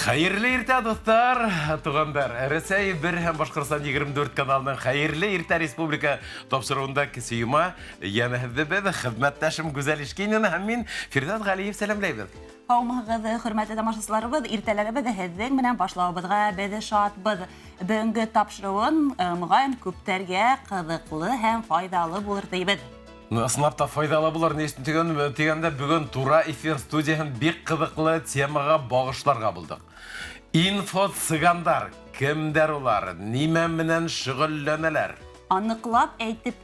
Хайырлы иртә, достар, тугандар. Рәсәй 1 һәм Башкортстан 24 каналының Хайырлы иртә республика тапшыруында кисеюма янәһеҙҙе беҙ хеҙмәттәшем Гүзәл Ишкинина һәм мин Фирдәүс Ғәлиев сәләмләйбеҙ. Һаумыһығыҙ, хөрмәтле тамашасыларыбыҙ, иртәләребеҙ һеҙҙең менән башлауыбыҙға беҙ шатбыҙ. Бөгөнгө тапшырыуын моғайын күптәргә ҡыҙыҡлы һәм файҙалы булыр тейбеҙ. Ысынлапта файдалы булыр ни өсөн тигәндә бүгін тура эфир студияһын бик ҡыҙыҡлы темаға бағышларға булдыҡ. Инфо-цыгандар, кемдәр улар, нимә менән шөғөлләнәләр? Аныҡлап әйтеп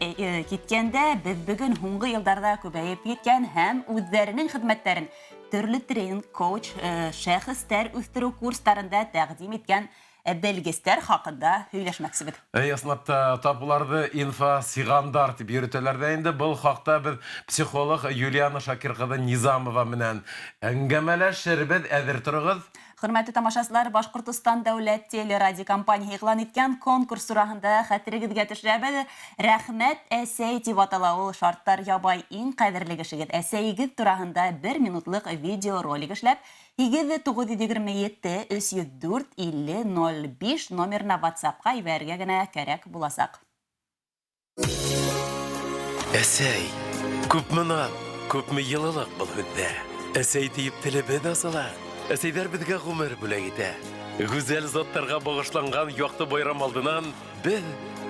киткәндә, беҙ бөгөн һуңғы йылдарҙа күбәйеп киткән һәм үҙҙәренең хеҙмәттәрен төрлө тренинг, коуч, шәхестәр үҫтереү курстарында тәҡдим иткән белгестәр хаҡында һөйләшмәксебеҙ. Ысынлапта тапыларҙы инфо-цыгандар тип йөрөтәләр ҙә инде. Был хаҡта беҙ психолог Юлиана Шакир ҡыҙы Низамова менән әңгәмәләшербеҙ. Әҙер тороғоҙ. Хөрмәтле тамашасылар, Башҡортостан дәүләт телерадиокомпания иғлан иткән конкурс тураһында хәтерегеҙгә төшөрәбеҙ. Рәхмәт, әсәй тип атала ул. Шарттар ябай иң ҡәҙерле кешегеҙ. Әсәйегеҙ тураһында 1 минутлыҡ видеоролик эшләп, 927-304-50-05 номерына WhatsApp-ҡа ебәрергә генә кәрәк буласаҡ. Әсәй, күпме йылылыҡ был һүҙҙә. Әсәй тиеп телебеҙ асыла. Әсәйҙәр беҙгә ғүмер бүләк итә. Гүзәл заттарға бағышланған яҡты байрам алдынан беҙ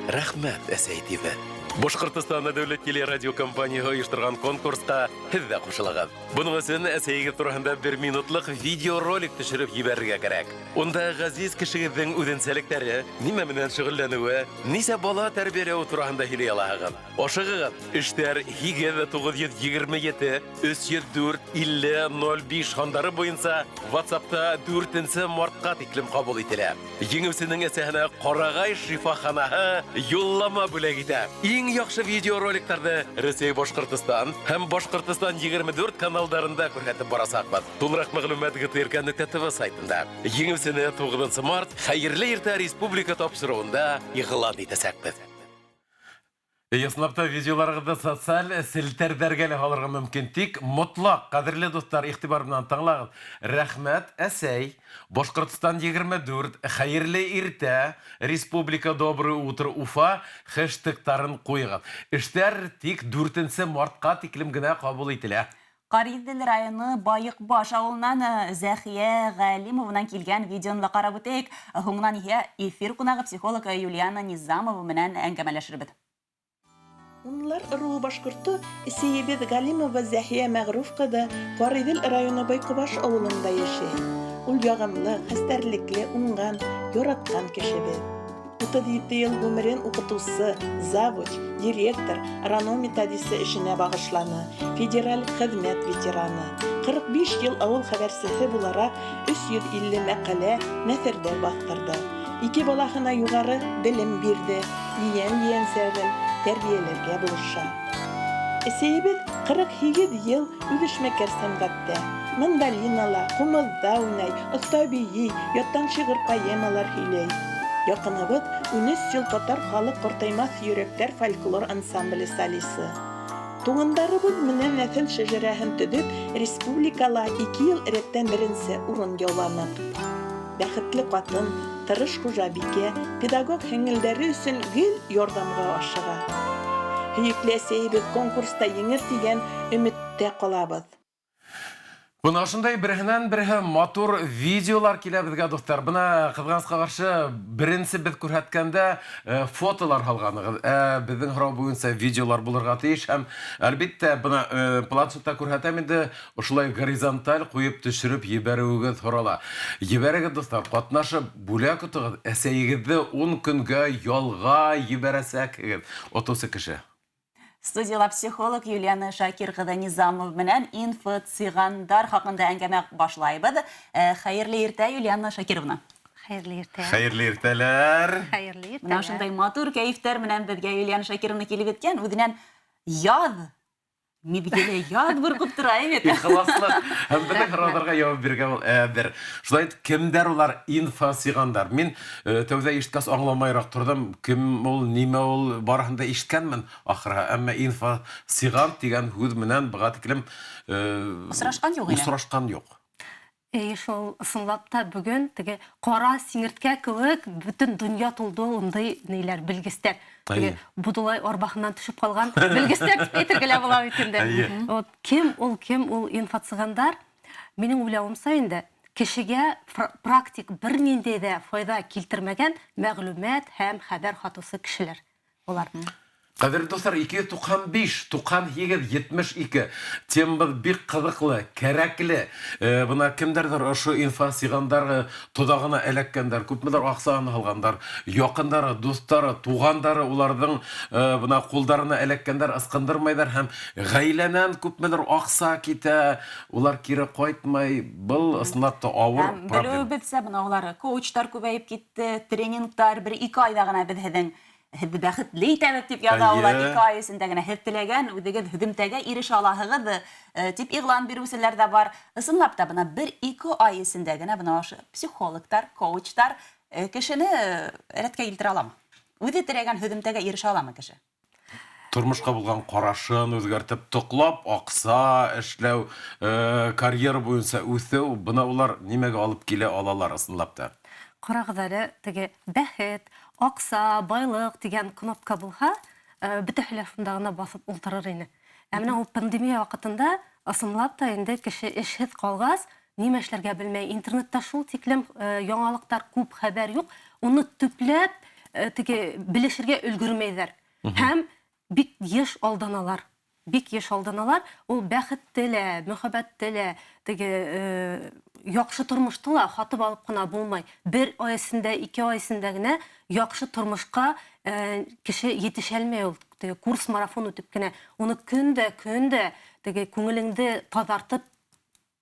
рәхмәт, әсәй тибеҙ. Башҡортостан дәүләт телерадиокомпанияһы ойоштырған конкурсҡа һеҙ ҙә ҡушылығыҙ. Бының өсөн әсәйегеҙ тураһында 1 минутлыҡ видеоролик төшөрөп ебәрергә кәрәк. Унда ғәзиз кешегеҙҙең үҙенсәлектәре, нимә менән шөғөлләнеүе, нисә бала тәрбиәләү тураһында һөйләй алаһығыҙ. Ашығығыҙ. Эштәр 927-304-50-05 һандары буйынса WhatsApp-та 4 мартҡа тиклем ҡабул ителә. Еңеүсенең әсәһенә ҡарағай шифаханаһы юллама бүләк итә. Иң яҡшы видеороликтарҙы Рәсәй, Башҡортостан һәм Башҡортостан 24 каналдарында күрһәтеп барасаҡбыҙ. Тулыраҡ мәғлүмәт ГТРК.ТВ сайтында. Еңеүсене 9 март Хайырлы иртә республика тапшырыуында иғлан итәсәкбеҙ. Ысынлапта видеоларығыҙҙы социаль селтәрҙәргә лә һалырға мөмкин. Тик мотлаҡ, ҡәҙерле дуҫтар, иғтибар менән тыңлағыҙ. Рәхмәт, әсәй, Башҡортостан 24, Хайырлы иртә, Республика Добрый утро, Уфа хэштегтарын ҡуйығыҙ. Эштәр тик 4 мартҡа тиклем генә ҡабул ителә. Ҡариҙел районы Байыҡбаш ауылынан Зәхиә Ғәлимовнан килгән видеоны ла ҡарап үтәйек. Һуңынан иһә эфир ҡунағы психолог Юлиана Низамова менән әңгәмәләшербеҙ. Унлар ырыуы башҡорто әсәйебеҙ Ғәлимова Зәхиә Мәғруф ҡыҙы Ҡариҙел районы Байҡыбаш ауылында йәшәй. Ул яғымлы, хәстәрлекле, уңған, яратҡан кешебеҙ. 37 йыл ғүмерен уҡытыусы, завуч, директор, РАНО-методисы эшенә бағышланы, федераль хеҙмәт ветераны. 45 йыл ауыл хәбәрсеһе булараҡ 350 мәҡәлә, нәҫерҙәр баҫтырҙы. 2 балаһына юғары белем бирҙе, ейән-ейәнсәрен тәрбиәләргә булыша. Әсәйебеҙ 48 йыл үҙешмәкәр сәнғәттә, мандолинала, ҡумыҙҙа уйнай, оҫта бейей, яттан шиғыр поэмалар һөйләй. Яҡыныбыҙ 13 йыл татар халыҡ ҡартаймаҫ йөрәктәр фольклор ансамбле солисы. Туғандарыбыҙ менән нәҫел шәжәрәһен төҙөп, республикала 2 йыл рәттән 1-нсе урын яуланыҡ. Бәхетле ҡатын, тырыш хужабикә, педагог һеңелдәре өсөн гел ярҙамға ашыға. Һөйөкле әсәйебеҙ конкурста еңер тигән өмөттә ҡалабыҙ. Бына ошондай береһенән-береһе матур видеолар килә беҙгә, дуҫтар. Бына ҡыҙғанысҡа ҡаршы беренсе беҙ күрһәткәндә фотолар һалғанығыҙ. Беҙҙең һорау буйынса видеолар булырға тейеш. Һәм әлбиттә, бына планшетта күрһәтәм инде, ошолай горизонталь ҡуйып төшөрөп ебәреүегеҙ һорала. Ебәрегеҙ, дуҫтар, ҡатнашып бүләк тотоғоҙ. Әсәйегеҙҙе 10 көнгә ялға ебәрәсәкһегеҙ. Отоусы кеше. Студияла психолог Юлиана Шакир ҡыҙы Низамов менән инфо-цыгандар хаҡында әңгәмә башлайбыҙ. Хәйерле иртә, Юлиана Шакировна. Хәйерле иртә. Хәйерле иртәләр. Хәйерле иртә. Менә ошондай матур кәйефтәр менән беҙгә Юлиана Шакировна килеп еткән, үҙенән яҙ, миҙгеле яҙ бурҡып тора бит. Ихласлыҡ. Һәм беҙҙең һорауҙарға яуап бирергә ул әҙер. Шулай итеп, кемдәр улар инфо-цыгандар? Мин тәүҙә ишеткәс аңламайыраҡ торҙом. Кем ул, нимә ул, барыһын да ишеткәнмен, ахыры. Әммә инфо-цыган тигән һүҙ менән быға тиклем Осрашҡан юҡ ине. Осрашҡан юҡ. Шул ысынлап та бүген теге кара сиңерткә кебек бөтен дөнья тулды ундай ниләр белгестәр. Теге будулай арбахыннан төшеп калган белгестәр дип әйтергә була бит инде. Вот кем ул инфо-цыгандар? Минем уйлавымча инде кешегә практик бернинди дә файда килтермәгән мәгълүмат һәм хәбәр хатысы кешеләр. Олар. Кадерле достар, 295, 72, тембыз бик кызыклы, кәрәкле. Бuna кемдердер ошо инфа сыйгандар тодагына эләккәндәр, күпмедер аксаны алгандар, якындары, достары, тугандары уларның бuna кулдарына эләккәндәр, ыскындырмайдар һәм гаиләнән күпмедер акса китә, улар кире кайтмай. Был ысынлап та авыр проблема. Белүебезсә, бuna алар коучлар күбәеп китте, тренингтар 1-2 айда гына бездән бәхетле итәбез дип язалар 2 ай эчендә генә теләгән үдегез хөдемтәгә ирешә алаһыгыз дип игълан бирүселәр дә бар. Ысынлап та бuna 1-2 ай эчендә генә бuna психологтар, коучлар кешене рәткә килтерә аламы? Үзе теләгән хөдемтәгә ирешә аламы кеше? Тормышка булган карашын үзгәртеп токлап, акса эшләү, карьера буенча үсү, бuna улар нимәгә алып килә алалар ысынлап та? Карагыз әле, теге бәхет, акса, байлык дигән кнопка булса, бөтәһләр шунда гына басып ултырыр ине. Менә ул пандемия вакытында ысынлап та инде кеше эшһез калгас, нимә эшләргә белмәй, интернетта шул тиклем яңалыктар күп, хәбәр юк, уны төпләп теге белешергә өлгермәйләр. Һәм бик еш алданалар. Ул бәхет теле, мөхәббәт теле, теге яхшы тормышты ла хатып алып кына булмай. 1 ай эчендә, 2 ай эчендә генә яхшы тормышка кеше yetişәлмәй ул. Теге курс марафон үтеп кенә, уны көндә теге күңелеңде тазартып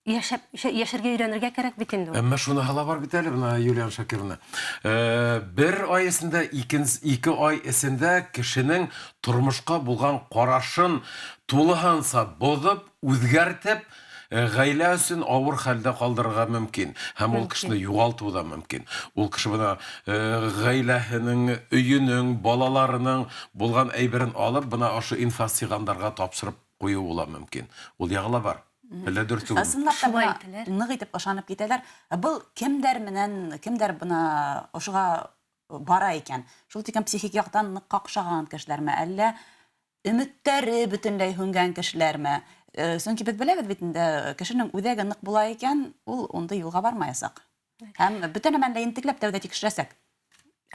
яшәргә өйрәнергә кирәк бит инде. Әмма шуны һала бар бит әле бuna Юлия Шакировна. 1 ай эчендә, 2 ай эчендә кешенең тормышка булган карашын тулыһынса бозып, үзгәртеп, гаилә өчен авыр хәлдә калдырырга мөмкин. Һәм ул кешене югалту да мөмкин. Ул кеше бuna гаиләһенең, өйенең, балаларының булган әйберен алып, бuna ашы инфа сыйгандарга тапшырып кую була мөмкин. Ул ягыла бар. Ысынлап та нык итеп ышанып китәләр. Был кемдер менән, кемдер бuna ошыга бара икән. Шул тикән психик яктан нык какшаган кешеләрме, әллә өметтәре бөтенләй һүнгән кешеләрме? Сөнки без беләбез бит инде, кешенең үҙәге нык була икән, ул онда юлга бармаясак. Һәм бөтен мәндә интекләп тәүдә тикшерәсәк.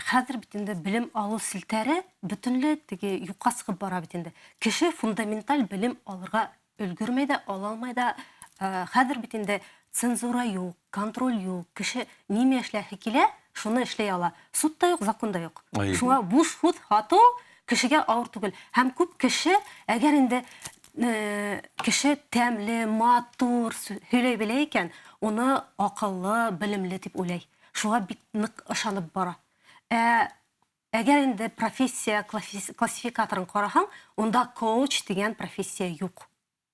Хәзер бит инде белем алу селтәре бөтенләй теге юкка сыгып бара бит инде. Кеше фундаменталь белем алырга өлгермәй дә, алалмай да. Хәзер бит инде цензура юк, контроль юк. Кеше нимә эшләһе килә, шуны эшләй ала. Суд та юк, закон да юк. Шуңа буш худ хату кешегә авыр түгел. Һәм күп кеше, әгәр инде кеше тәмле, матур һөйләй белә икән, уны акыллы, белемле дип уйлай. Шуңа бик нык ышанып бара. Әгәр инде профессия классификаторын караһаң, онда коуч дигән профессия юк.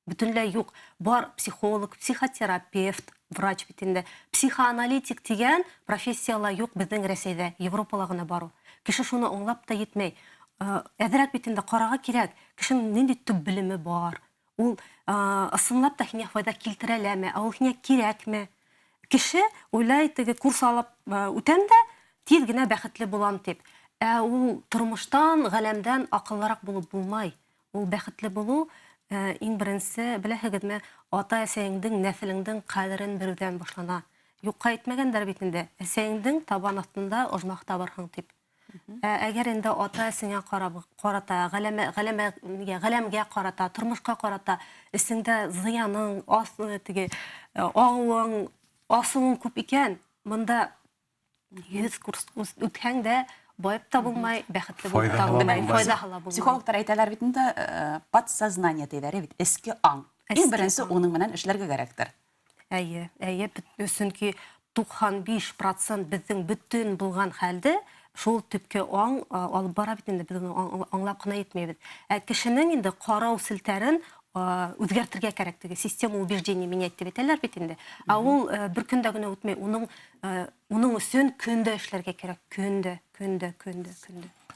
Бөтенләй юк. Бар психолог, психотерапевт, врач бит инде. Психоаналитик дигән профессиялар юк безнең Рәсәйдә, Европала гына бар. Кеше шуны аңлап та йетмәй. Әҙерәк бит инде карага кирәк. Кешенең нинди төп белеме бар? Ул ысынлап та һиңә файда килтерәләме? Ул һиңә кирәкме? Кеше уйлай теге курс алып үтәм дә тиз генә бәхетле булам дип. Ул тормыштан, галәмдән акыллырак булып булмай. Ул бәхетле булу иң беренче, беләһегезме, ата-әсәңнең, нәселеңнең кадерен бирүдән башлана. Юкка әйтмәгәндәр бит инде. Әсәңнең табан астында ожмакта барһың дип. Әгәр инде ата-әсәңә карата, галәмгә карата, тормышка карата, исеңдә зыяның, теге авың, асуың күп икән, монда 100 курс үткән дә байып та булмай, бәхетле булып та булмай, файда ала булмай. Психологтар әйтәләр бит инде, подсознание диләр бит, эске аң. Иң беренче уның менән эшләргә кирәктер. Әйе, сөнки 95% безнең бүтән булган хәлдә шул төпкә аң алып бара бит инде, без аңлап кына йетмәйбез. Кешенең инде карау селтәрен үзгәртергә кирәк, теге система убеждений менять дип әйтәләр бит инде. Ул бер көндә генә үтмәй, уның өчен көндә эшләргә кирәк, көндә.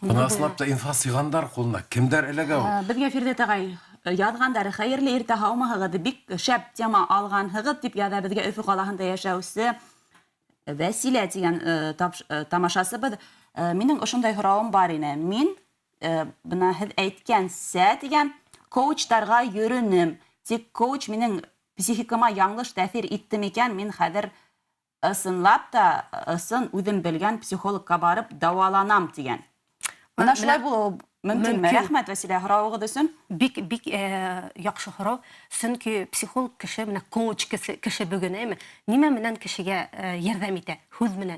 Бuna ысынлап та инфа сыйгандар кулына кемдер эләгә ул? Безгә Фирдәт агай яҙғандары хәйерле иртә һаумыһығыҙ, бик шәп тема алғанһығыҙ дип яҙа беҙгә Өфө ҡалаһында йәшәүсе Вәсилә дигән тамашасыбыҙ. Минең ошондай һорауым бар ине. Мин бына һеҙ әйткәнсә дигән коучтарға йөрөнөм. Тик коуч минең психикама яңлыш тәэҫир итте микән? Мин хәҙер ысынлап та ысын үҙем белгән психологка барып дауаланам дигән. Бына шулай булыуы мөмкинме? Рәхмәт, Вәсилә, һорауығыҙ өсөн. Бик яҡшы һорау. Сөнки психолог кеше, менә коуч кеше бөгөн, нимә менән кешегә ярҙам итә? Һүҙ менән.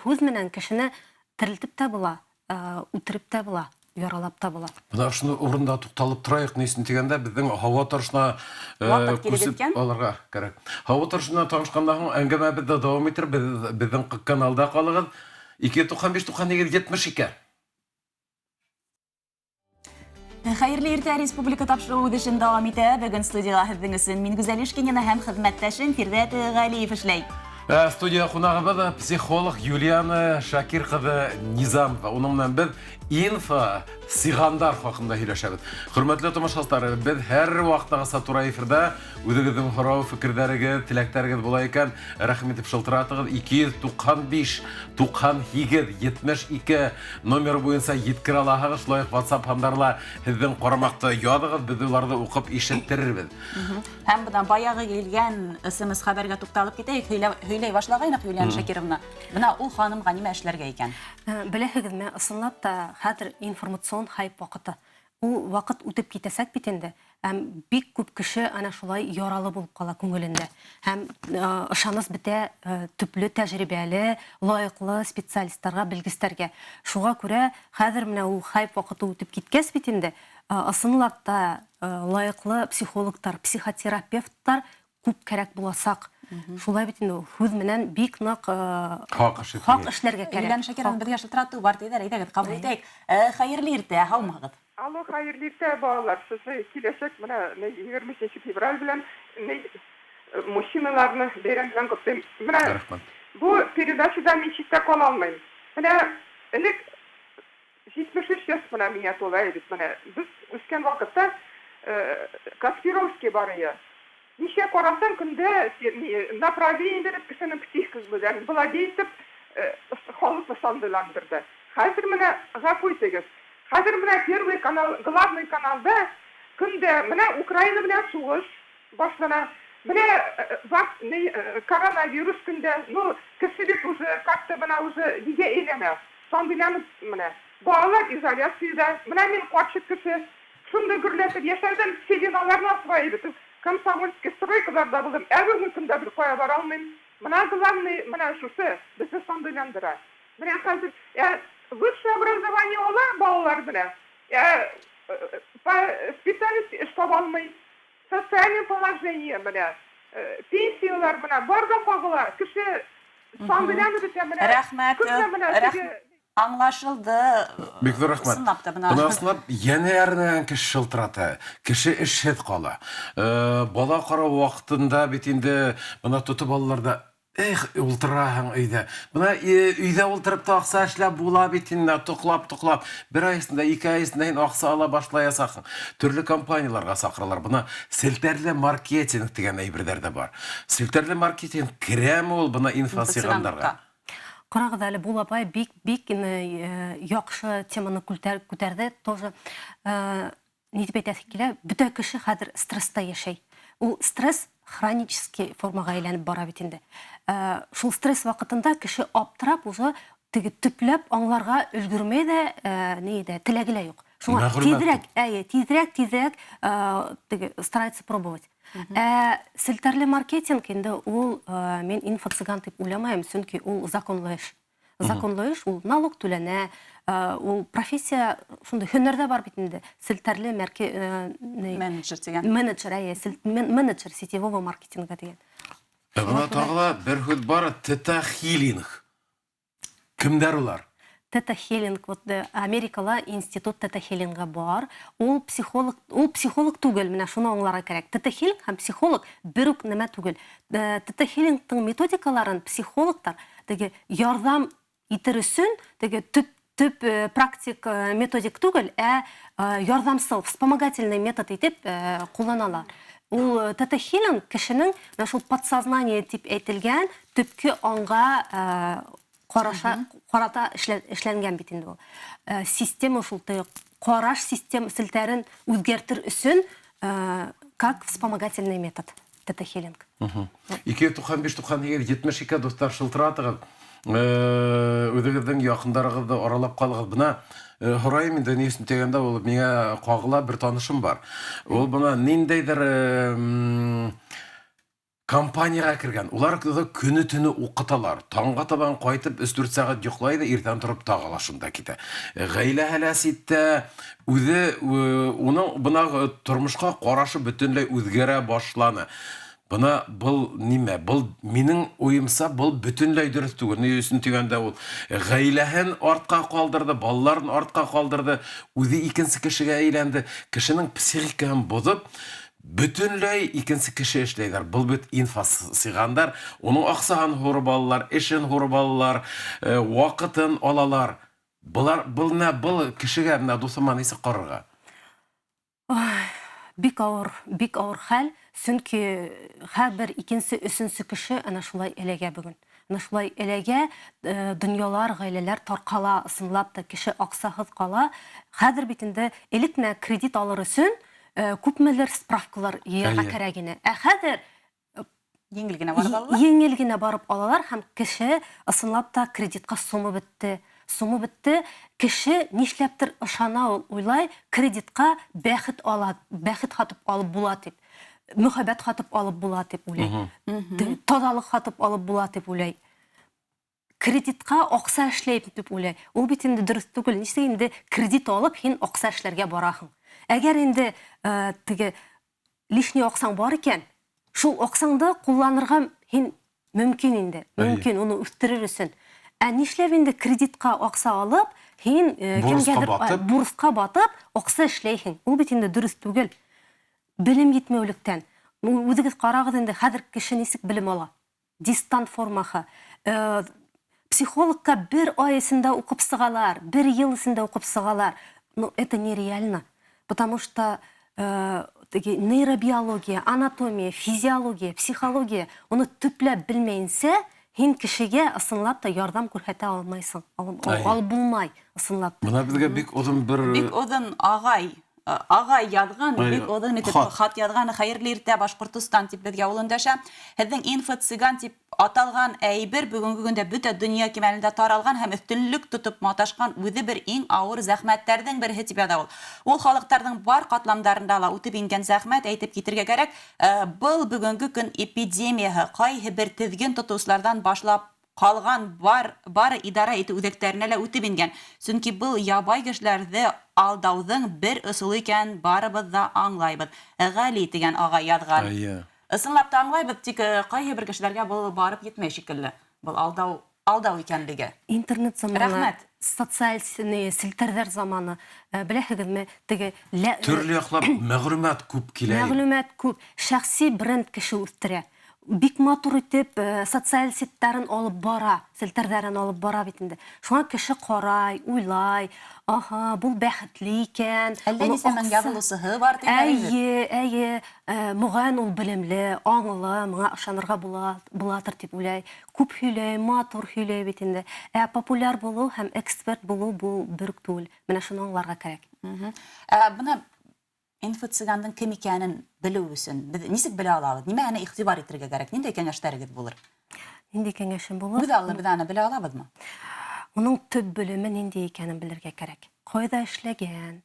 Һүҙ менән кешене терелтеп тә була, үтереп тә була, яралап та була. Бына шуны урында туҡталып торайыҡ, нисен тигәндә, беҙҙең һауа торышына Ваҡыт килеп еткән. алырға кәрәк. Һауа торышына танышҡандан һуң әңгәмәбеҙҙе дауам итер, беҙҙең каналда ҡалығыҙ. 295-92. Хәйерле иртә, республика тапшырыу үҙешен дауам итә. Бөгөн студияға һеҙҙең өсөн мин Гүзәл Ишкинина һәм хеҙмәттәшем Фирҙәт Ғәлиев эшләй. Студия ҡунағыбыҙ психолог Юлиана Шакир ҡыҙы Низамова. Уның менән беҙ инфо-сиғандар хаҡында һөйләшәбеҙ. Хөрмәтле тамашасылар, беҙ һәр ваҡыттағыса тура эфирҙә үҙегеҙҙең һорау, фекерҙәрегеҙ, теләктәрегеҙ була икән, рәхим итеп шылтыратығыҙ. 295-92-72 номер буйынса еткер алаһығыҙ. Шулай уҡ WhatsApp һандарла һеҙҙең ҡарамаҡты яҙығыҙ, беҙ уларҙы уҡып ишеттерербеҙ. Һәм бынан баяғы килгән СМС хәбәргә туҡталып китәйек. Һөйләй башлағайныҡ Юлиана Шакировна. Бына ул ханымға нимә эшләргә икән? Беләһегеҙме, ысынлап та хәҙер информацион хайп ваҡыты. Ул ваҡыт үтеп китәсәк бит инде. Бик күп кеше ана шулай яралы булып ҡала күңелендә. Һәм ышаныс бетә төплө, тәжрибәле, лайыҡлы специалисттарға, белгестәргә. Шуға күрә хәҙер менә ул хайп ваҡыты үтеп киткәс бит инде, ысынлап та лайыҡлы психологтар, психотерапевттар күп кәрәк буласаҡ. Шулай бит инде һүҙ менән бик ныҡ хаҡ эшләргә кәрәк. Юлиана Шакировна, беҙгә шылтыратыу бар тиҙәр, әйҙәгеҙ, ҡабул итәйек. Хәйерле иртә, һаумыһығыҙ. Алло, хәйерле иртә, балалар. Сезне киләсәк менә 23 февраль белән мужчиналарны бәйрәм белән көтәм. Менә бу передачада мин читтә кала алмайым. Менә элек 73 яш менә миңа тула иде. Менә без үскән вакытта Каспировский барыя. Ничә карасаң көндә направление биреп кешенең психикасы белән владейтеп халыкны сандыландырды. Хәзер менә гафу итегез. Хәзер менә первый канал, главный каналда көндә менә Украина белән сугыш башлана. Менә коронавирус көндә, кешелек уже как-то менә уже нигә әйләнә. Сандыланып менә. Балалар изоляциядә. Менә мин качып кеше шундай гөрләтеп яшәдем, селеналарны асрай бит. Комсомольский стройкаларда булдым. Әгәр көндә бер кая бара алмыйм. Менә главный, менә шусы безне сандыландыра. Менә хәзер высшее образование ола балалар белән. Специалист эш таба алмый. Социальное положение белән. Пенсиялар белән барда кагыла. Кеше сандыланып бит менә. Рәхмәт. Аңлашылды. Бик зур рәхмәт. Бунасылап, йәнәрнән кеше шылтырата, кеше эшһеҙ ҡала. Бала ҡарау ваҡытында бит инде бына тоты балаларда ултыраһың өйҙә. Бына өйҙә ултырып та аҡса эшләп була бит инде, тоҡлап. Бер ай эсендә, 2 ай эсендә һин аҡса ала башлаясаҡһың. Төрлө компанияларға саҡыралар. Бына селтәрле маркетинг дигән әйберҙәр дә бар. Селтәрле маркетинг керәме ул бына инфо-сиғандарға? Ҡарағыҙ әле, бұл апай бик яҡшы теманы күтәрҙе. Тоже не дип әйтәсе килә, бөтә кеше хәҙер стresста йәшәй. Ул стресс хронический формаға әйләнеп бара бит инде. Шул стресс ваҡытында кеше аптырап, уже төпләп аңларға өлгөрмәй ҙә, теләге лә юҡ. Шуңа тиҙерәк старается пробовать. Селтәрле маркетинг инде ул мен инфо-цыган дип уйламайым, сөнки ул законлы эш. Законлы эш, ул налог түләнә, ул профессия, шундай һөнәрдә бар бит инде. Селтәрле менеджер сетевого маркетинга дигән. Бына тагыла бер һүҙ бар, тета-хилинг. Кемдәр улар? Тета-хилинг, Америкала институт тета-хилингы бар. Ул психолог түгел, менә шуны аңларға кәрәк. Тета-хилинг һәм психолог бер үк нәмә түгел. Тета-хилингтың методикаларын психологтар ярҙам итер өсөн төп төп практик методик түгел, ярдәмсыл, вспомогательный метод итеп кулланалар. Ул тета-хилинг кешенең шул подсознание дип әйтелгән төпке аңга карата эшләнгән бит инде ул. Система шул караш система селтәрен үзгәртер өчен как вспомогательный метод тета-хилинг. 295-72 достар шылтыратыгыз. Өҙегеҙҙең яҡындарығыҙҙы аралап ҡалығыҙ. Бына һорайым инде ни өсөн тигәндә ул миңә ҡағыла бер танышым бар. Ул бына ниндәйҙер компанияға кергән. Улар көне-төне уҡыталар. Таңға табан ҡайтып 3-4 сәғәт йоҡлай ҙа, иртән тороп тағы ла шунда китә. Ғаилә һәләс итә, үҙе уның бына тормошҡа ҡарашы бөтөнләй үҙгәрә башланы. Бына был нимә? Был минең уйымса, был бөтөнләй дөрөҫ түгел. Ни өсөн тигәндә ул ғаиләһен артҡа ҡалдырҙы, балаларын артҡа ҡалдырҙы, үҙе икенсе кешегә әйләнде. Кешенең психикаһын боҙоп, бөтөнләй икенсе кеше эшләйҙәр. Был бит инфас сиғандар, уның аҡсаһын һурып алалар, эшен һурып алалар, ваҡытын алалар. Был кешегә дуҫыма нисек ҡарарға? Бик ауыр хәл. Сөнки һәр икенсе, өсөнсө кеше ана шулай эләгә бүген. Ана шулай эләгә, дөньялар, ғаиләләр тарҡала, ысынлап та кеше аҡсаһыҙ ҡала. Хәҙер бит инде элекне кредит алыр өсөн күпмелер справкалар йыйырға кәрәк ине. Хәҙер еңел генә барып алалар һәм кеше ысынлап та кредитҡа сумы бетте. Кеше нишләптер ышана, уйлай, кредитҡа бәхет һатып алып була тип. Мөхәббәт һатып алып була тип уйлай. Таҙалыҡ һатып алып була тип уйлай. Кредитҡа аҡса эшләйем дип уйлай. Ул бит инде дөрөҫ түгел. Нисек инде кредит алып, һин аҡса эшләргә бараһың. Әгәр инде лишний аҡсаң бар икән, шул аҡсаңды ҡулланырға һин мөмкин инде. Мөмкин уны үҫтерер өсөн. Нишләп инде кредитҡа аҡса алып, һин бурысҡа батып, аҡса эшләйһең. Ул бит инде дөрөҫ түгел. Белем етмәүлектән. Үҙегеҙ ҡарағыҙ инде, хәҙер кеше нисек белем ала? Дистант формаһы. Психологка 1 ай эсендә уҡып сығалар, 1 йыл эсендә уҡып сығалар. Но это нереально. Потому что нейробиология, анатомия, физиология, психология, уны төпләп белмәйенсә, һин кешегә ысынлап та ярҙам күрһәтә алмайсың. Алып булмай, ысынлап. Бына беҙгә бик оҙон Бик оҙон ағай яҙған, бик оҙон итеп хат яҙған, хәйерле иртә Башҡортостан тип беҙгә ул өндәшә. Һеҙҙең инфо-цыган тип аталған әйбер бүгенге көндә бөтә донъя кимәлендә таралған һәм өҫтөнлөк тотоп маташҡан үҙе бер иң ауыр зәхмәттәрҙең береһе тип яҙа ул. Ул халыҡтарҙың бар ҡатламдарында ла үтеп ингән зәхмәт, әйтеп китергә кәрәк. Был бүгенге көн эпидемияһы ҡайһы бер теҙген тотоуселарҙан башлап ҡалған бары идара итеү үҙәктәренә лә үтеп ингән. Сөнки был ябай кешеләрҙе алдауҙың бер ысулы икән барыбыҙ ҙа аңлайбыҙ. Ғәли тигән ағай яҙған. Ысынлап та аңлайбыҙ, тик ҡайһы бер кешеләргә был барып етмәй шикелле. Был алдау икәнлеге. Интернет заманы, социаль селтәрҙәр заманы. Беләһегеҙме, төрлө яҡлап мәғлүмәт күп килә. Мәғлүмәт күп. Шәхси бренд кеше үҫтерә. Бик матур итеп социаль сеттәрен алып бара, селтәрҙәрен алып бара бит инде. Шуңа кеше ҡарай, уйлай, был бәхетле икән. Әллә нисәмән яҙылыусыһы бар тип. Әйе, моғайын ул белемле, аңлы, моңа ышанырға булатыр тип уйлай. Күп һөйләй, матур һөйләй бит инде. Популяр булыу һәм эксперт булыу бул бөрк түгел. Менә шуны аңларға кәрәк. Бына инфо-цыгандың кем икәнен белеү өсөн нисек белә алабыҙ? Нимәһенә иғтибар итергә кәрәк? Ниндәй кәңәштәрегеҙ булыр? Ниндәй кәңәшем булыр? Үҙ алдына белә алабыҙмы? Уның төп белеме ниндәй икәнен белергә кәрәк. Ҡайҙа эшләгән?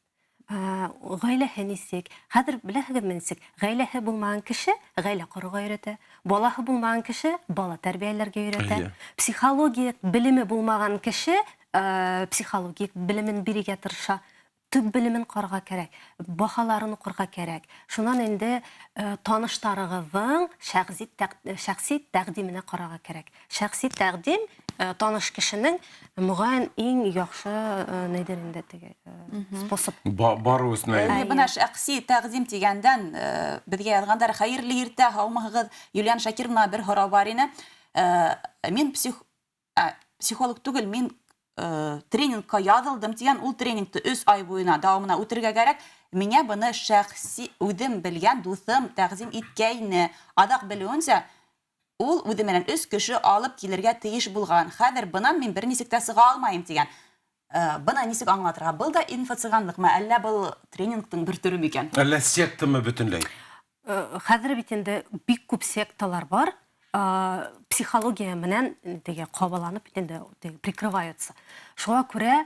Ғаиләһе нисек? Хәҙер беләһегеҙме нисек? Ғаиләһе булмаған кеше ғаилә ҡорорға өйрәтә. Балаһы булмаған кеше бала тәрбиәләргә өйрәтә. Психология белеме булмаған кеше психологик белемен бирергә тырыша. Төп белемен ҡарарға кәрәк, баһаларын уҡырға кәрәк. Шунан инде таныштарығыҙҙың шәхси тәҡдименә ҡарарға кәрәк. Шәхси тәҡдим таныш кешенең моғайын иң яҡшы нәйҙер инде способ. Барыу өсөн. Бына шәхси тәҡдим тигәндән беҙгә яҙғандар, хәйерле иртә, һаумыһығыҙ, Юлиан Шакировна бер һорау бар ине. Мин психолог түгел, мин тренингка язылдым дигән, ул тренингты 3 ай буена дәвамына үтәргә кирәк. Миңа буны шәхси үдем белгән дустым тәкъдим иткәйне. Адак белүенчә, ул үзе менән 3 кеше алып килергә тиеш булган. Хәзер бынан мин бер нисек тә сыга алмаем дигән. Бына нисек аңлатырга? Был да инфо-цыганлыкмы, әллә был тренингтың бер төрө микән? Әллә сектамы бөтенләй? Хәзер бит инде бик күп секталар бар. Психология менән теге кабаланып инде прикрываются. Шуңа күрә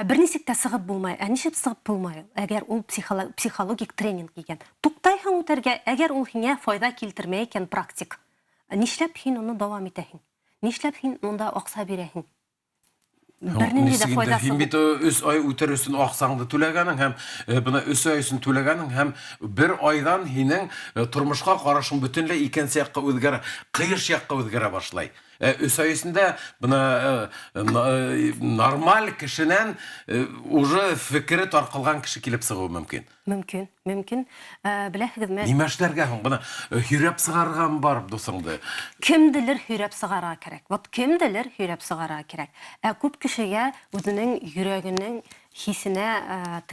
бер нисек тә сыгып булмай. Ничек сыгып булмай? Әгәр ул психологик тренинг икән. Туктайһың үтәргә, әгәр ул һиңа файда килтермәй икән практик. Нишләп һин уны дәвам итәһең? Нишләп һин монда акча бирәһең? Бернинди дә файдасы. Һин бит 3 ай үтер өчен аксаңды түләгәнең һәм буны 3 ай өчен түләгәнең һәм бер айдан һинең тормышка карашың бөтенләй икенче якка үзгәрә, кыйыш якка үзгәрә башлай. 3 ай эчендә буны нормаль кешенән уже фикере таркалган кеше килеп сыгу мөмкин. Мөмкин. Беләһегезме? Нимә эшләргә һуң буны һөйрәп сыгарган бар дусыңды? Кемдилер һөйрәп сыгара кирәк. Вот кемдилер һөйрәп сыгара кирәк. Күп кешегә үзенең йөрәгенең хисенә,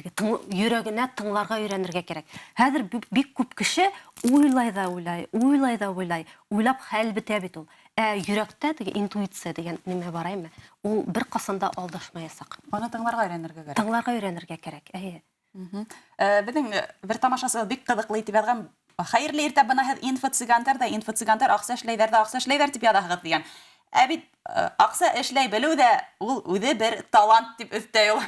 йөрәгенә тыңларга өйрәнергә кирәк. Хәзер бик күп кеше уйлай да уйлай, уйлап хәл бетә бит ул. Йөрәктә теге интуиция дигән нимә бараймы? Ул бер касанда алдашмаясак. Аны тыңларга өйрәнергә кирәк. Тыңларга өйрәнергә кирәк. Безнең бер тамашасы бик кызыклы итеп язган. Хәерле иртә бына һез инфо-цыгандар акча эшләйдәр дип язагыз дигән. Бит акча эшләй белү дә ул үзе бер талант дип өстәй ул.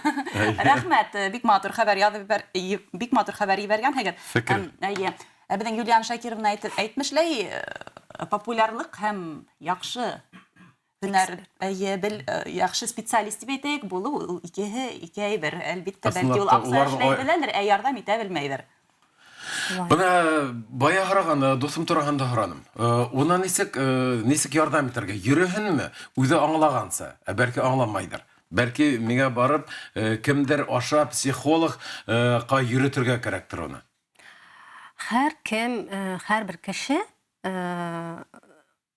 Рәхмәт, бик матур хәбәр ибәргән һәгәр. Безнең Юлиан Шакировна әйтмешләй, популярлык һәм яхшы һөнәр, яхшы специалист дип әйтәйек, булу икеһе бер. Әлбәттә, бәлки ул акча эшләй беләдер, ярдәм итә белмәйдер. Бuna baya haraganda, dostum turaganda haraным. Ona нисек ярдәм итәргә? Йөрәһенме? Үзе аңлаганса, бәлки аңламайдыр. Бәлки миңа барып, кемдер аша психолог ка йөрәтергә кирәктер аны. Һәрбер кеше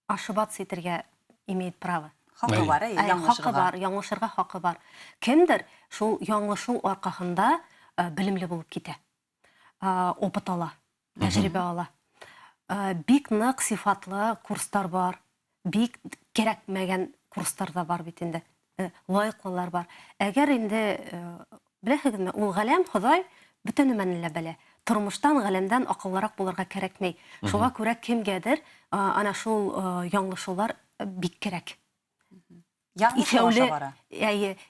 ошибаться итәргә имеет право. Хакы бар, яңлышырга хакы бар. Кемдер шул яңлышу аркасында белемле булып китә. Опыт ала, тәҗрибә ала. Бик нык сифатлы курслар бар, бик кирәкмәгән курслар да бар бит инде. Лайыклылар бар. Әгәр инде беләһегезме, ул галәм Ходай бөтен мәнле белә. Тормыштан, галәмдән акыллырак булырга кирәкмәй. Шуңа күрә кемгәдер ана шул яңлышулар бик кирәк.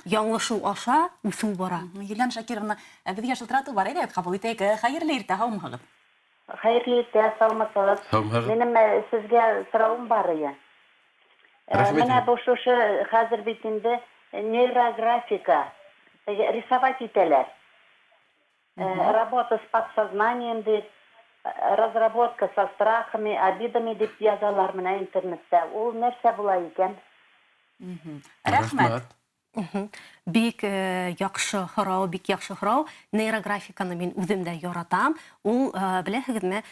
Яңлышу аша үсү бара. Юлиан Шакировна, безгә шылтырату бар иде, кабул итәйек. Хәерле иртә, һаумыгыз. Хәерле иртә, саламатсыз. Минем сезгә сорауым бар иде. Менә бу шушы хәзер бит инде нейрографика, рисовать итәләр. Работа с подсознанием, разработка со страхами, обидами дип язалар менә интернетта. Ул нәрсә була икән? Рәхмәт. Бик яхшы һорау. Нейрографиканы мин үзем дә яратам. Ул беләһегезме,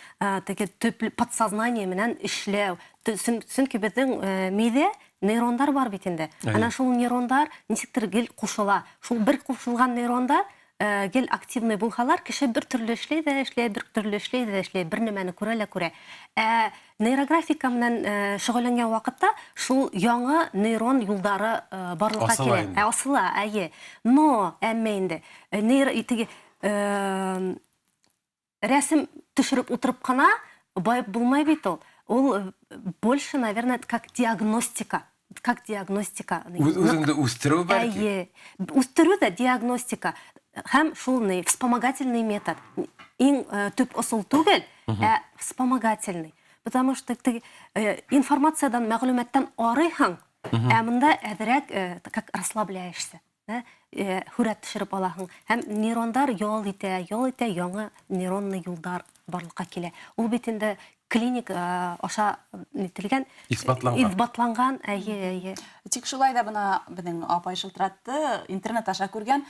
теге төп подсознание менән эшләү. Чөнки безнең мидә нейрондар бар бит инде. Ана шул нейрондар ничектер гел кушыла. Шул бер кушылган нейронда гел активный булһалар, кеше бер төрле эшләй, бер нәмәне күрә. Нейрографика менән шөгыльләнгән вакытта шул яңа нейрон юлдары барлыкка килә. Асыла, Но әмма инде теге рәсем төшереп утырып кына байып булмай бит ул. Ул больше, наверное, как диагностика. Үзеңдә үстерү бәлки. Үстерү дә диагностика. Һәм шул вспомогательный метод. Иң төп ысул түгел, вспомогательный. Потому что информациядан, мәгълүматтан арыйһың, монда әҙерәк как расслабляешься. Хүрәт төшереп алаһың. Һәм нейрондар ял итә, яңа нейронный юлдар барлыкка килә. Ул бит инде клиник аша нителгән, исбатланган. Тик шулай да бына безнең апай шылтыратты, интернет аша күргән.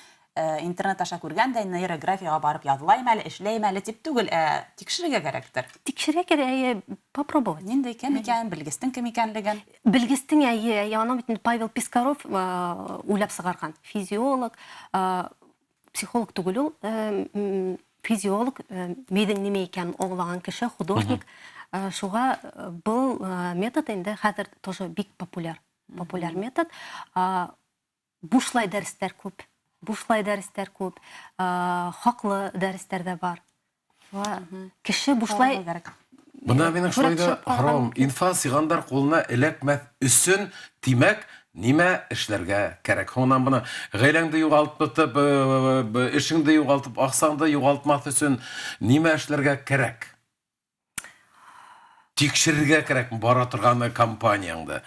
интернет аша күргәндә нейрографиягә барып яҙлайым әле, эшләйем әле тип түгел, тикшерергә кәрәктер. Тикшерә кирәк, попробовать. Ниндәй кем икән, белгестең кем икәнлеген. Белгестең аны бит Павел Пискаров уйлап сыгарган. Физиолог, психолог түгел ул, физиолог, мидең нимә икәнен аңлаган кеше, художник. Шуға был метод инде хәзер тоже бик популяр метод. Бушлай дәресләр күп, хаклы дәресләр дә бар. Кеше бушлай... Бына менің шулайда харам, инфа сигандар қолына эләкмәс өсөн тимәк, нимә эшләргә кәрәк. Һоннан бына гаиләңде югалтып, эшеңде югалтып, аксаңды югалтмас өсөн нимә эшләргә кәрәк? Тикшерергә кәрәк бара торган компанияңды.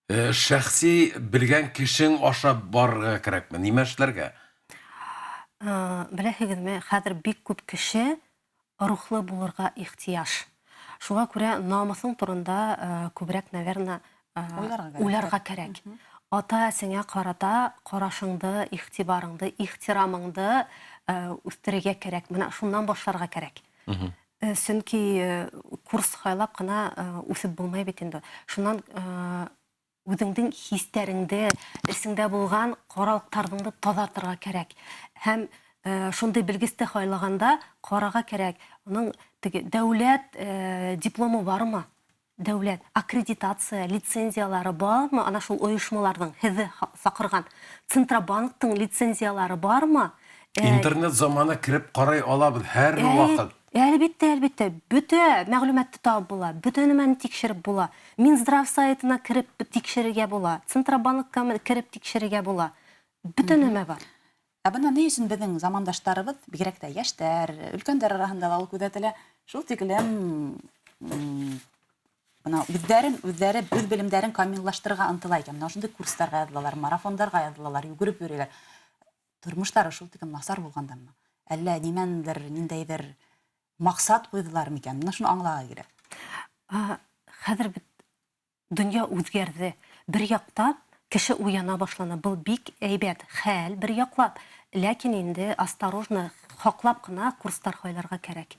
Шәхси белгән кешең аша барырга кәрәкме? Нимә эшләргә? Беләһегезме, хәзер бик күп кеше рухлы булырга ихтияж. Шуңа күрә намысың турында күбрәк, наверное, уйларга кәрәк. Ата-әсеңә карата карашыңды, игътибарыңды, ихтирамыңды үстерергә кәрәк. Менә шуннан башларга кәрәк. Сөнки курс хайлап кына үсеп булмай бит инде. Шуннан үзеңнең хистәреңдә, эсеңдә булган каралыктарыңды тазартырга кәрәк. Һәм шундай белгесте хайлаганда карага кәрәк. Аның дәүләт дипломы бармы? Дәүләт аккредитация, лицензиялары бармы? Ана шул оешмаларның һезе сакырган Центробанктың лицензиялары бармы? Интернет заманы кирип карай алабыз һәр вакыт. Әлбәттә, бөтә мәгълүматты табып була, бөтә нәмәне тикшереп була. Минздрав сайтына кирип тикшерергә була, Центробанкка кирип тикшерергә була. Бөтә нәмә бар. Бына ни өчен безнең замандаштарыбыз, бигрәк тә яшьтәр, өлкәннәр арасында ул күзәтелә, шул тиклем үздәре үз белемнәрен камиллаштырырга ынтыла икән. Менә шундый курсларга язылалар, марафоннарга язылалар, йөгереп йөриләр. Тормыштары шул тиклем насар булгандамы? Әллә ниндәйдер максат куйдылар микән? Менә шуны аңларга кирәк. Хәзер бит дөнья үзгәрде. Бер яктан кеше уяна башлана. Был бик әйбәт хәл бер яклап, ләкин инде осторожно, хаклап кына курслар хайларга кирәк.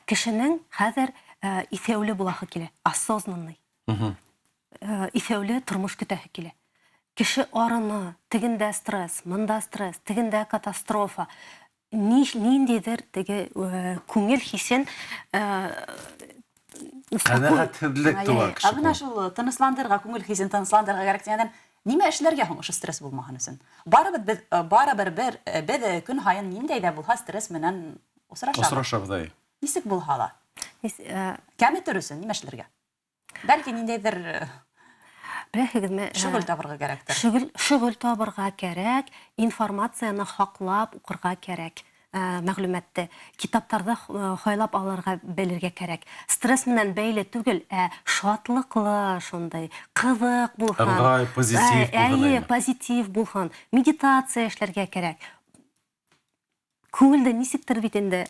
Кешенең хәзер исәүле булаһы килә, осознанный. Исәүле тормыш көтәһе килә. Кеше арыны, тегендә стресс, монда стресс, тегендә катастрофа. Ниндидер күңел хисен Канәгатьһезлек туа кеше. Менә шул тынысландырырга, күңел хисен тынысландырырга кирәк дигәндән, нимә эшләргә һуң ошо стресс булмаһын өчен? Барыбер без көн һайын ниндәй дә булһа стресс менән Осрашабыз. Нисек булһа ла? Кәметер өчен нимә эшләргә? Бәлки ниндәйдер шөгыль табырга кирәктер. Шөгыль табырга кирәк, информацияны хаклап укырга кирәк. Мәгълүматты китаптарда хайлап алырга белергә кирәк. Стресс менән бәйле түгел, шатлыклы, шундай кызык булган, позитив булган, медитация эшләргә кирәк. Күңелдә нисектер бит инде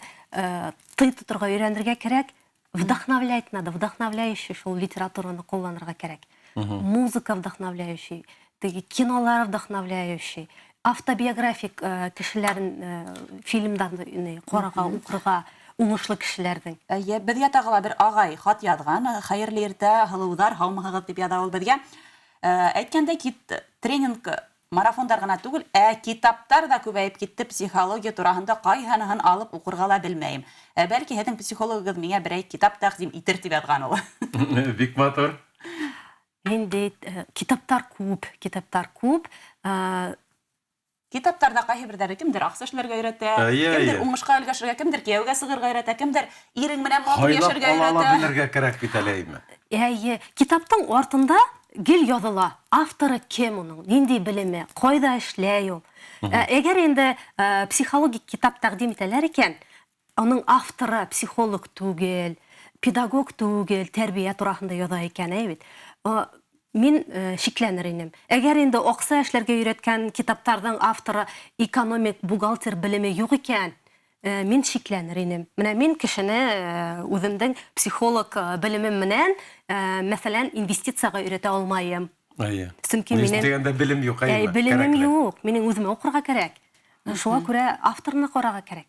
тый тотырга өйрәнергә кирәк. Вдохновляющий шул литератураны кулланырга кирәк. Музыка вдохновляющий, кинолар вдохновляющий, автобиографик кешеләрен фильмдан карарга, укырга уңышлы кешеләрнең. Безгә тагыла бер агай хат язган, хәерле иртә, һылыудар, һаумыгыз дип яза ул безгә. Әйткәндә тренинг марафондар гына түгел, китаптар да күбәеп китте, психология турасында кайһаныһын алып укырга ла белмәйм. Бәлки һезнең психологыгыз миңа берәй китап тәкъдим итер дип язган ул. Бик матур. Инде китаптар күп. Китаптарда кайһы бердәре кемдер акча эшләргә өйрәтә, кемдер уңышка өлгәшергә, кемдер кияүгә сыгырга өйрәтә, кемдер ирең менән матур яшәргә өйрәтә. Хайлап белергә кирәк бит әлеме? Китаптың артында гел языла. Авторы кем уның? Нинди белеме? Кайда эшләй ул? Әгәр инде психологик китап тәкъдим итәләр икән, аның авторы психолог түгел, педагог түгел, тәрбия турасында яза икән, бит. Мин шикләнер инем. Әгәр инде акча эшләргә өйрәткән китаптарның авторы экономик, бухгалтер белеме юк икән, мин шикләнер инем. Менә мин кешене үземнең психолог белемем менән, мәсәлән, инвестицияга өйрәтә алмаем. Сөнки минем дигәндә белем юк, белемем юк. Минем үземә укырга кирәк. Шуңа күрә авторны карарга кирәк.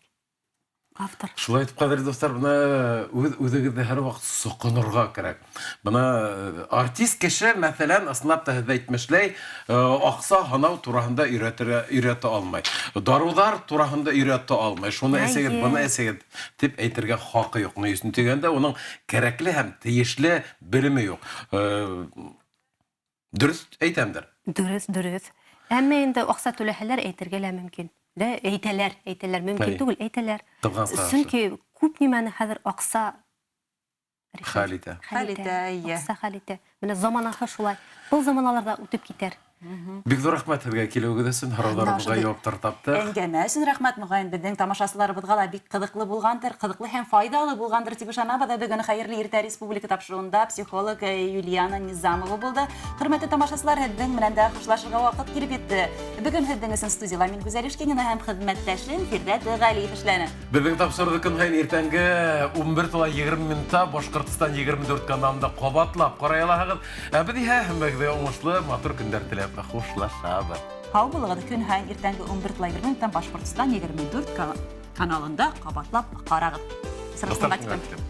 Автор. Шулай итеп, кадерле достар, бына үзегезне һәр вакыт соқынырга кирәк. Бына артист кеше, мәсәлән, аслап та әйтмешләй, акса һанау турында өйрәтә алмай. Дарулар турында өйрәтә алмай. Шуны әсәгез, буны әсәгез дип әйтергә хакы юк. Нәйсен дигәндә, уның кирәкле һәм тиешле белеме юк. Дөрес әйтәмдер. Дөрес. Әмма инде акса түләһәләр әйтергә лә мөмкин. Әйтәләр мөмкин түгел, әйтәләр. Чөнки күп нимәне хәзер акса Хәлитә. Акса хәлитә. Менә заманахы шулай. Бу заманаларда үтеп китәр. Бик зур рәхмәт һеҙгә килеүегеҙ өсөн, һорауларыбыҙға яуаптар таптык. Әңгәмә өсөн рәхмәт, мөгаен беҙҙең тамашасыларыбыҙға ла бик ҡыҙыҡлы булғандыр, ҡыҙыҡлы һәм файҙалы булғандыр тип ышанабыҙ. Бөгөн хәйерле иртә республика тапшырыуында психолог Юлиана Низамова булды. Хөрмәтле тамашасылар, һеҙҙең менән дә хушлашырға ваҡыт килеп етте. Бөгөн һеҙҙең өсөн студияла мин Гүзәл Ишкинина һәм хеҙмәттәшем Фирдәүс Ғәлиев эшләне. Беҙҙең тапшырыуҙы көн һайын иртәнге 11:20 минутта Башҡортостан 24 каналында ҡабатлап ҡарай алаһығыҙ. Беҙ иһә һәммәгеҙгә уңышлы, матур көндәр теләп хушлашабыҙ. Һау булығыҙ, көн һайын иртәнге 11:20 минуттан Башҡортостан 24 каналында ҡабатлап ҡарағыҙ. Сырғысынға тиклем.